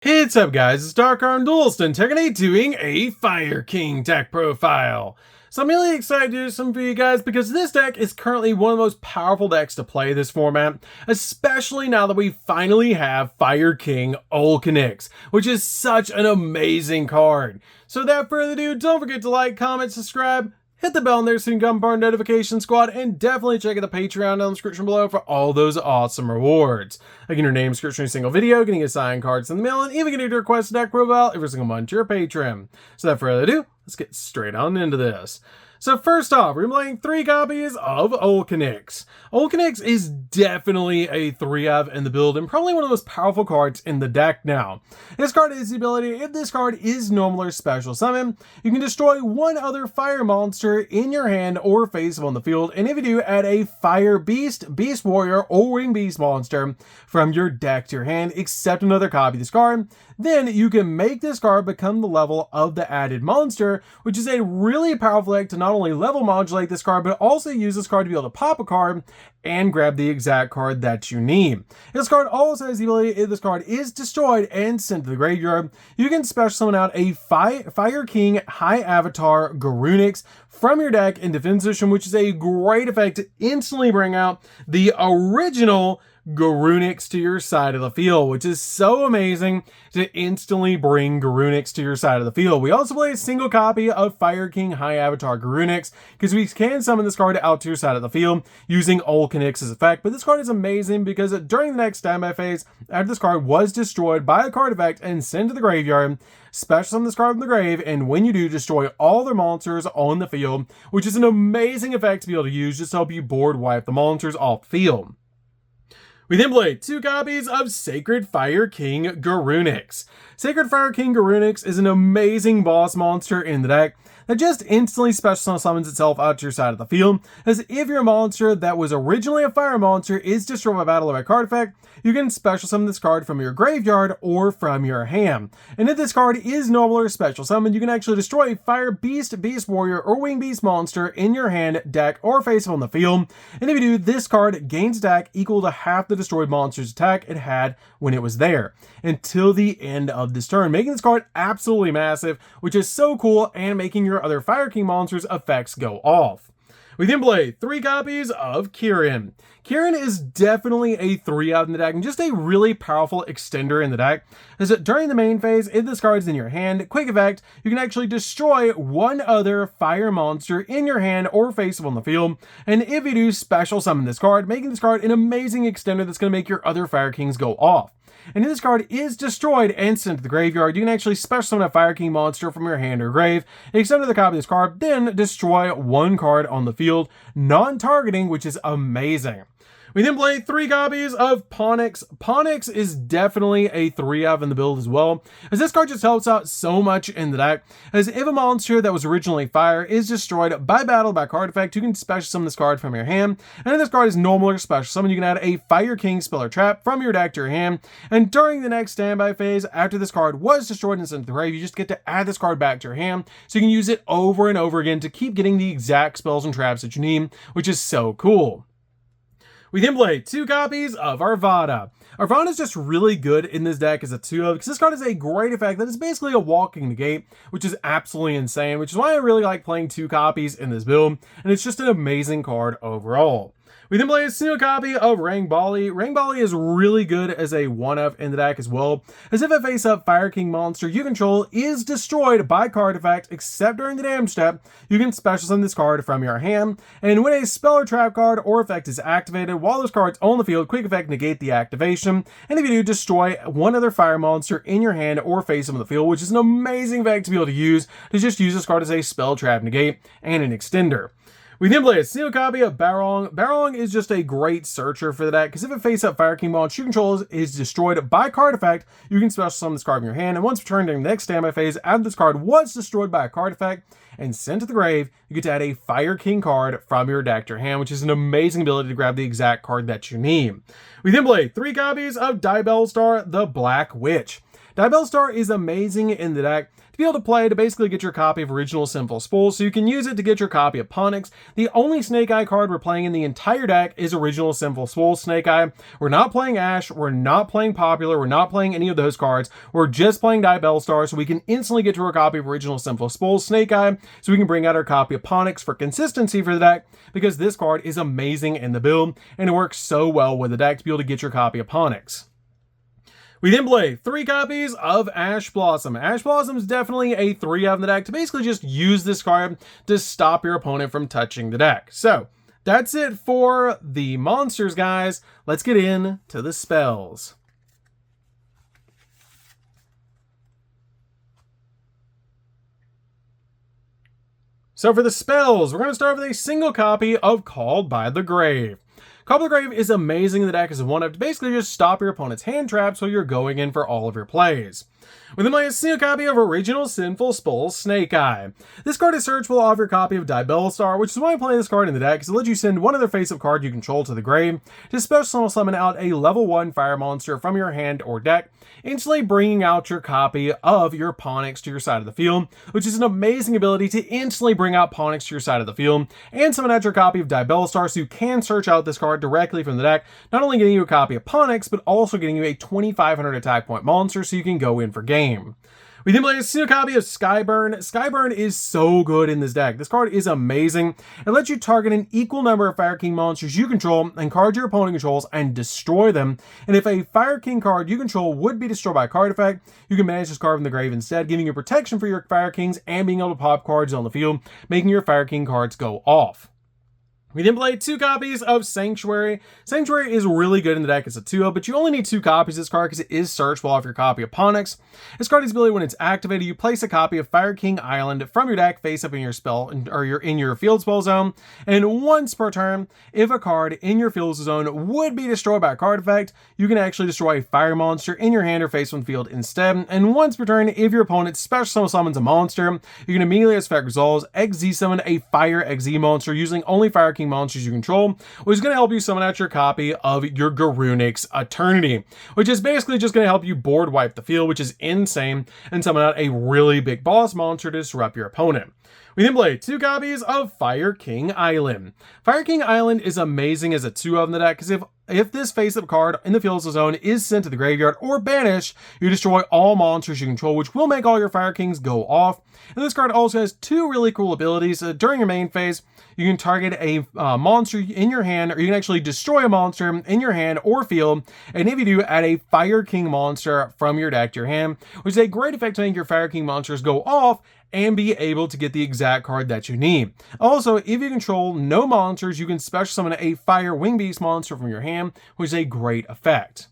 Hey, what's up guys, it's DarkArmedDuelist and today doing a Fire King deck profile. So I'm really excited to do something for you guys because this deck is currently one of the most powerful decks to play this format, especially now that we finally have Fire King Ygorganization, which is such an amazing card. So without further ado, don't forget to like, comment, subscribe, hit the bell in there so you can become part of the notification squad, and definitely check out the Patreon down in the description below for all those awesome rewards. Like your name, description, every single video, getting assigned cards in the mail, and even getting to request a deck profile every single month to your Patreon. So without further ado, let's get straight on into this. So first off, we're playing 3 copies of Ygorganization. Ygorganization is definitely a 3-of in the build and probably one of the most powerful cards in the deck now. This card has the ability, if this card is normal or special summon, you can destroy one other fire monster in your hand or face on the field, and if you do, add a fire beast, beast warrior, or winged beast monster from your deck to your hand, except another copy of this card. Then you can make this card become the level of the added monster, which is a really powerful deck to not only level modulate this card, but also use this card to be able to pop a card and grab the exact card that you need. This card also has the ability, if this card is destroyed and sent to the graveyard, you can special summon out a Fire King High Avatar Ygorganization from your deck in defense position, which is a great effect to instantly bring out the original Ygorganization to your side of the field, which is so amazing to instantly bring Ygorganization to your side of the field. We also play a single copy of Fire King High Avatar Ygorganization because we can summon this card out to your side of the field using Ygorganization's effect. But this card is amazing because during the next standby phase, after this card was destroyed by a card effect and sent to the graveyard, special summon this card from the grave, and when you do, destroy all their monsters on the field, which is an amazing effect to be able to use just to help you board wipe the monsters off the field. We then play 2 copies of Sacred Fire King Ygorganization. Sacred Fire King Ygorganization is an amazing boss monster in the deck that just instantly special summons itself out to your side of the field, as if your monster that was originally a fire monster is destroyed by battle or by card effect, you can special summon this card from your graveyard or from your hand. And if this card is normal or special summon, you can actually destroy a fire beast, beast warrior, or winged beast monster in your hand, deck, or face on the field. And if you do, this card gains attack equal to half the destroyed monster's attack it had when it was there, until the end of this turn, making this card absolutely massive, which is so cool, and making your other Fire King monsters' effects go off. We then play 3 copies of Kieran. Kieran is definitely a 3-of in the deck and just a really powerful extender in the deck, as that during the main phase, if this card is in your hand, quick effect, you can actually destroy one other fire monster in your hand or face on the field, and if you do, special summon this card, making this card an amazing extender that's going to make your other Fire Kings go off. And if this card is destroyed and sent to the graveyard, you can actually special summon a Fire King monster from your hand or grave, extend the copy of this card, then destroy one card on the field, non-targeting, which is amazing. We then play 3 copies of Ponyx. Ponyx is definitely a 3-of in the build as well, as this card just helps out so much in the deck, as if a monster that was originally fire is destroyed by battle by card effect, you can special summon this card from your hand, and if this card is normal or special summon, you can add a Fire King spell or trap from your deck to your hand, and during the next standby phase, after this card was destroyed and sent to the grave, you just get to add this card back to your hand, so you can use it over and over again to keep getting the exact spells and traps that you need, which is so cool. We then play 2 copies of Arvada. Arvada is just really good in this deck as a 2-of because this card is a great effect that is basically a walking negate, which is absolutely insane, which is why I really like playing 2 copies in this build, and it's just an amazing card overall. We then play a single copy of Rangbali. Rangbali is really good as a 1-of in the deck as well, as if a face-up Fire King monster you control is destroyed by card effect, except during the damage step, you can special summon this card from your hand, and when a spell or trap card or effect is activated while this card's on the field, quick effect negate the activation, and if you do, destroy one other fire monster in your hand or face on the field, which is an amazing effect to be able to use just this card as a spell trap negate and an extender. We then play a single copy of Barong. Barong is just a great searcher for the deck, because if a face-up Fire King monster you control is destroyed by card effect, you can special summon this card from your hand, and once returned during the next standby phase, after this card was destroyed by a card effect and sent to the grave, you get to add a Fire King card from your deck to your hand, which is an amazing ability to grab the exact card that you need. We then play 3 copies of Diabellstar, the Black Witch. Diabellstar is amazing in the deck to be able to play to basically get your copy of Original Sinful Spools, so you can use it to get your copy of Ponix. The only Snake Eye card we're playing in the entire deck is Original Sinful Spools Snake Eye. We're not playing Ash, we're not playing Popular, we're not playing any of those cards. We're just playing Diabellstar, so we can instantly get to our copy of Original Sinful Spools Snake Eye, so we can bring out our copy of Ponix for consistency for the deck, because this card is amazing in the build, and it works so well with the deck to be able to get your copy of Ponix. We then play 3 copies of Ash Blossom. Ash Blossom is definitely a 3 of the deck to basically just use this card to stop your opponent from touching the deck. So that's it for the monsters, guys. Let's get into the spells. So for the spells, we're going to start with a single copy of Called by the Grave. Called by the Grave is amazing in the deck as a 1-up to basically just stop your opponent's hand traps while you're going in for all of your plays. We then play a single copy of Original Sinful Spools Snake Eye. This card is searchable off your copy of Diabellstar, which is why I play this card in the deck, because it lets you send one other face-up card you control to the grave to special summon out a level 1 fire monster from your hand or deck, instantly bringing out your copy of your Ponix to your side of the field, which is an amazing ability to instantly bring out Ponix to your side of the field, and summon out your copy of Diabellstar so you can search out this card directly from the deck, not only getting you a copy of Ponix, but also getting you a 2,500 attack point monster so you can go in for game. We then play a single copy of Skyburn. Skyburn is so good in this deck. This card is amazing. It lets you target an equal number of Fire King monsters you control and cards your opponent controls and destroy them. And if a Fire King card you control would be destroyed by a card effect, you can banish this card from the grave instead, giving you protection for your Fire Kings and being able to pop cards on the field, making your Fire King cards go off. We then play 2 copies of Sanctuary. Sanctuary is really good in the deck as a 2-up, but you only need 2 copies of this card because it is searchable off your copy of Ponix. This card is ability when it's activated, you place a copy of Fire King Island from your deck face up in your spell or in your field spell zone, and once per turn, if a card in your field zone would be destroyed by a card effect, you can actually destroy a fire monster in your hand or face on the field instead. And once per turn, if your opponent special summons a monster, you can immediately, as effect resolves, XZ summon a Fire XZ monster using only Fire King monsters you control, which is going to help you summon out your copy of your Garunix Eternity, which is basically just going to help you board wipe the field, which is insane, and summon out a really big boss monster to disrupt your opponent. We then play 2 copies of Fire King Island. Fire King Island is amazing as a 2-of in the deck, because if this face-up card in the field zone is sent to the graveyard or banished, you destroy all monsters you control, which will make all your Fire Kings go off. And this card also has 2 really cool abilities. During your main phase, you can target a monster in your hand, or you can actually destroy a monster in your hand or field, and if you do, add a Fire King monster from your deck to your hand, which is a great effect to make your Fire King monsters go off and be able to get the exact card that you need. Also, if you control no monsters, you can special summon a Fire Wing Beast monster from your hand, which is a great effect.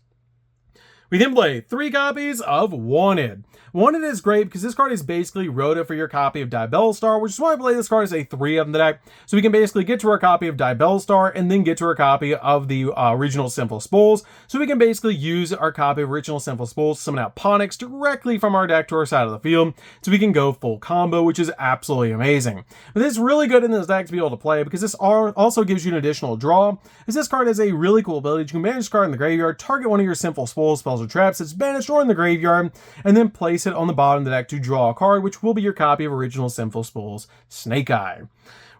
We then play 3 copies of Wanted. Wanted is great because this card is basically Rhoda for your copy of Diabellstar, which is why I play this card as a 3-of in the deck. So we can basically get to our copy of Diabellstar and then get to our copy of the Original Sinful Spools. So we can basically use our copy of Original Sinful Spools to summon out Ponix directly from our deck to our side of the field. So we can go full combo, which is absolutely amazing. But this is really good in this deck to be able to play because this also gives you an additional draw. As this card has a really cool ability. You can manage this card in the graveyard, target one of your Sinful Spools, spells, or traps that's banished or in the graveyard, and then place it on the bottom of the deck to draw a card, which will be your copy of Original Sinful Spools Snake Eye.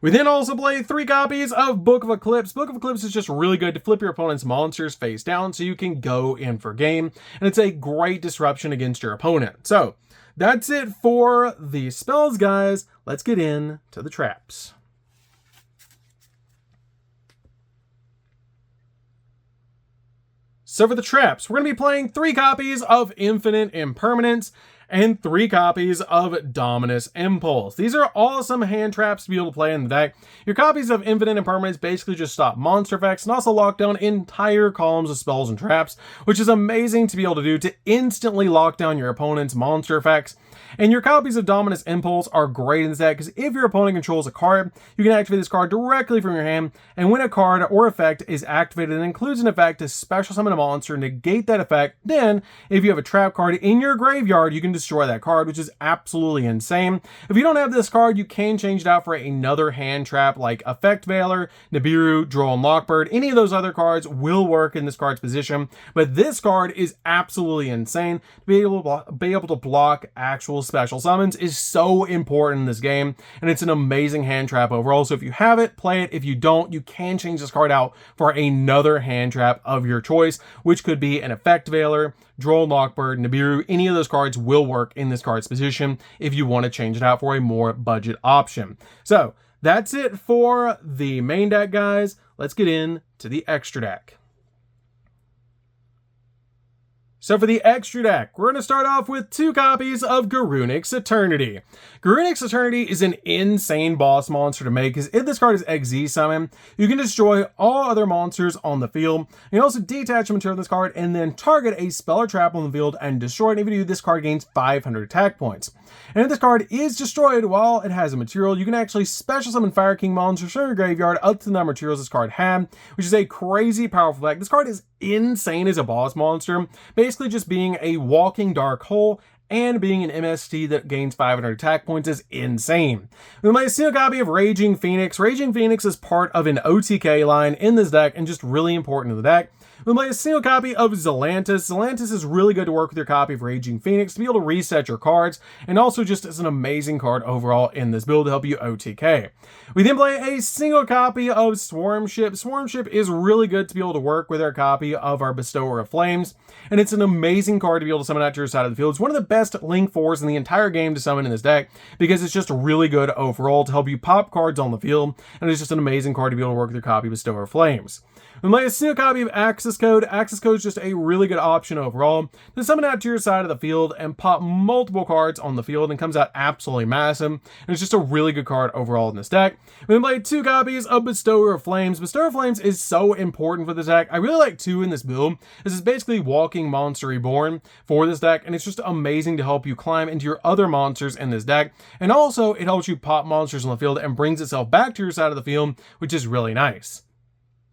We then also play 3 copies of Book of Eclipse. Book of Eclipse is just really good to flip your opponent's monsters face down so you can go in for game, and it's a great disruption against your opponent. So that's it for the spells, guys. Let's get into the traps. So for the traps, we're going to be playing 3 copies of Infinite Impermanence and 3 copies of Dominus Impulse. These are awesome hand traps to be able to play in the deck. Your copies of Infinite Impermanence basically just stop monster effects and also lock down entire columns of spells and traps, which is amazing to be able to do to instantly lock down your opponent's monster effects. And your copies of Dominus Impulse are great in this deck because if your opponent controls a card, you can activate this card directly from your hand, and when a card or effect is activated and includes an effect to special summon a monster, negate that effect, then if you have a trap card in your graveyard, you can destroy that card, which is absolutely insane. If you don't have this card, you can change it out for another hand trap like Effect Veiler, Nibiru, Droll Lockbird. Any of those other cards will work in this card's position, but this card is absolutely insane. To be able to block actual special summons is so important in this game, and it's an amazing hand trap overall. So if you have it, play it. If you don't, you can change this card out for another hand trap of your choice, which could be an Effect Veiler, Droll Lockbird, Nibiru. Any of those cards will work in this card's position if you want to change it out for a more budget option. So that's it for the main deck, guys. Let's get into the extra deck. So for the extra deck, we're going to start off with 2 copies of Garrunic's Eternity. Garrunic's Eternity is an insane boss monster to make, because if this card is XZ summon, you can destroy all other monsters on the field. You can also detach a material from this card and then target a spell or trap on the field and destroy it. If you do, this card gains 500 attack points. And if this card is destroyed while it has a material, you can actually special summon Fire King monsters from your graveyard up to the number of materials this card had, which is a crazy powerful effect. This card is insane as a boss monster, basically just being a walking dark hole and being an MST that gains 500 attack points is insane. We might see a copy of Raging Phoenix. Raging Phoenix is part of an OTK line in this deck and just really important to the deck. We play a single copy of Zelantis. Zelantis is really good to work with your copy of Raging Phoenix to be able to reset your cards, and also just as an amazing card overall in this build to help you OTK. We then play a single copy of Swarmship. Swarmship is really good to be able to work with our copy of our Bestower of Flames, and it's an amazing card to be able to summon out to your side of the field. It's one of the best Link 4s in the entire game to summon in this deck, because it's just really good overall to help you pop cards on the field, and it's just an amazing card to be able to work with your copy of Bestower of Flames. We play a single copy of Access Code. Access Code is just a really good option overall to summon out to your side of the field and pop multiple cards on the field, and comes out absolutely massive. And it's just a really good card overall in this deck. We then play 2 copies of Bestower of Flames. Bestower of Flames is so important for this deck. I really like 2 in this build. This is basically walking Monster Reborn for this deck, and it's just amazing to help you climb into your other monsters in this deck. And also, it helps you pop monsters on the field and brings itself back to your side of the field, which is really nice.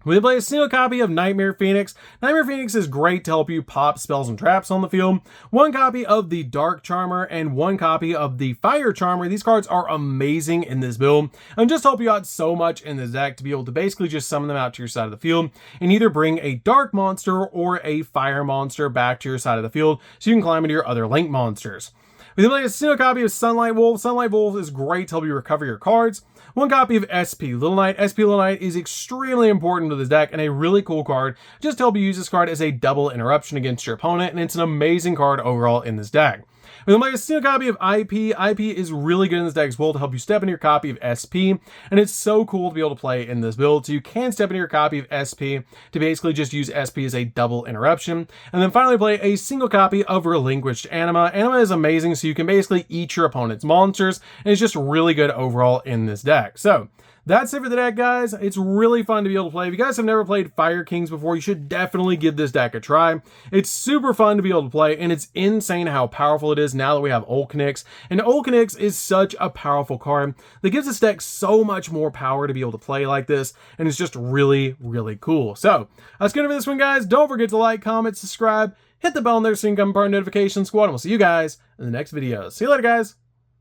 We play a single copy of Nightmare Phoenix. Nightmare Phoenix is great to help you pop spells and traps on the field. 1 copy of the Dark Charmer and 1 copy of the Fire Charmer. These cards are amazing in this build and just help you out so much in this deck to be able to basically just summon them out to your side of the field and either bring a Dark monster or a Fire monster back to your side of the field so you can climb into your other Link monsters. We then play a single copy of Sunlight Wolf. Sunlight Wolf is great to help you recover your cards. 1 copy of SP Little Knight. SP Little Knight is extremely important to this deck and a really cool card just to help you use this card as a double interruption against your opponent, and it's an amazing card overall in this deck. We then play a single copy of IP. IP is really good in this deck as well to help you step into your copy of SP, and it's so cool to be able to play in this build. So you can step into your copy of SP to basically just use SP as a double interruption. And then finally play a single copy of Relinquished Anima. Anima is amazing, so you can basically eat your opponent's monsters, and it's just really good overall in this deck. So that's it for the deck, guys. It's really fun to be able to play. If you guys have never played Fire Kings before, you should definitely give this deck a try. It's super fun to be able to play, and it's insane how powerful it is now that we have Olkanix. And Olkanix is such a powerful card that gives this deck so much more power to be able to play like this, and it's just really, really cool. So that's good for this one, guys. Don't forget to like, comment, subscribe, hit the bell in there so you can become part of the notification squad, and we'll see you guys in the next videos. See you later, guys.